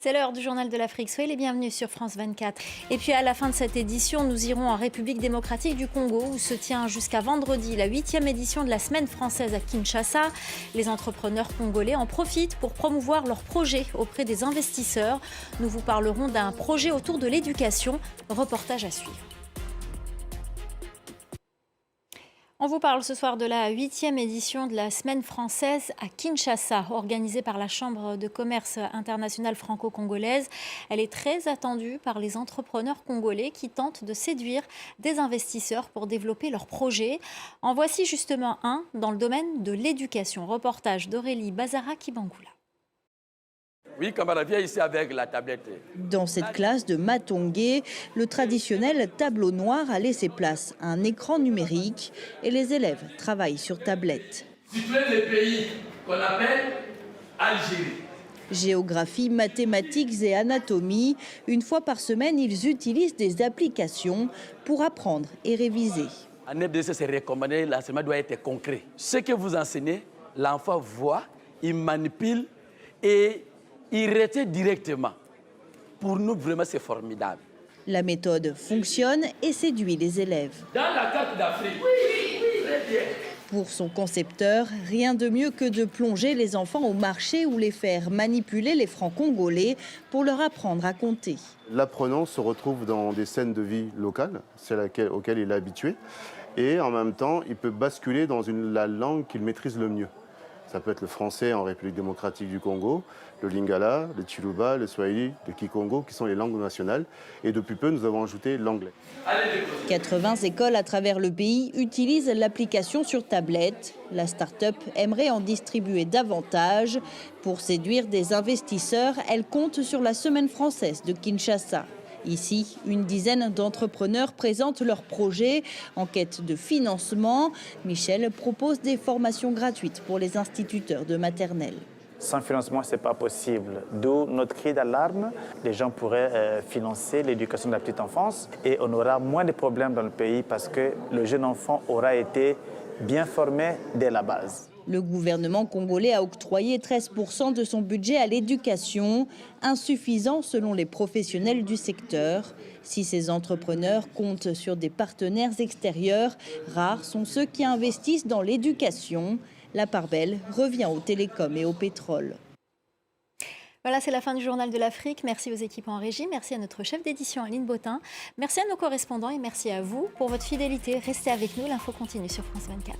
C'est l'heure du journal de l'Afrique. Soyez les bienvenus sur France 24. Et puis à la fin de cette édition, nous irons en République démocratique du Congo où se tient jusqu'à vendredi la 8e édition de la Semaine française à Kinshasa. Les entrepreneurs congolais en profitent pour promouvoir leurs projets auprès des investisseurs. Nous vous parlerons d'un projet autour de l'éducation. Reportage à suivre. On vous parle ce soir de la 8e édition de la Semaine française à Kinshasa, organisée par la Chambre de commerce internationale franco-congolaise. Elle est très attendue par les entrepreneurs congolais qui tentent de séduire des investisseurs pour développer leurs projets. En voici justement un dans le domaine de l'éducation. Reportage d'Aurélie Bazara-Kibangula. Oui, camarade, viens ici avec la tablette. Dans cette classe de Matongé, le traditionnel tableau noir a laissé place à un écran numérique et les élèves travaillent sur tablette. Situer le pays qu'on appelle Algérie. Géographie, mathématiques et anatomie, une fois par semaine, ils utilisent des applications pour apprendre et réviser. En FDC, c'est recommandé, l'enseignement doit être concret. Ce que vous enseignez, l'enfant voit, il manipule et il retient directement. Pour nous, vraiment, c'est formidable. La méthode fonctionne et séduit les élèves. Dans la carte d'Afrique, oui, très bien. Pour son concepteur, rien de mieux que de plonger les enfants au marché ou les faire manipuler les francs congolais pour leur apprendre à compter. L'apprenant se retrouve dans des scènes de vie locales, celles auxquelles il est habitué, et en même temps, il peut basculer dans la langue qu'il maîtrise le mieux. Ça peut être le français en République démocratique du Congo, le lingala, le chiluba, le swahili, le kikongo, qui sont les langues nationales. Et depuis peu, nous avons ajouté l'anglais. 80 écoles à travers le pays utilisent l'application sur tablette. La start-up aimerait en distribuer davantage. Pour séduire des investisseurs, elle compte sur la Semaine française de Kinshasa. Ici, une dizaine d'entrepreneurs présentent leurs projets en quête de financement. Michel propose des formations gratuites pour les instituteurs de maternelle. Sans financement, ce n'est pas possible. D'où notre cri d'alarme. Les gens pourraient financer l'éducation de la petite enfance et on aura moins de problèmes dans le pays parce que le jeune enfant aura été bien formé dès la base. Le gouvernement congolais a octroyé 13% de son budget à l'éducation, insuffisant selon les professionnels du secteur. Si ces entrepreneurs comptent sur des partenaires extérieurs, rares sont ceux qui investissent dans l'éducation. La part belle revient aux télécoms et au pétrole. Voilà, c'est la fin du journal de l'Afrique. Merci aux équipes en régie, merci à notre chef d'édition Aline Botin, merci à nos correspondants et merci à vous pour votre fidélité. Restez avec nous, l'info continue sur France 24.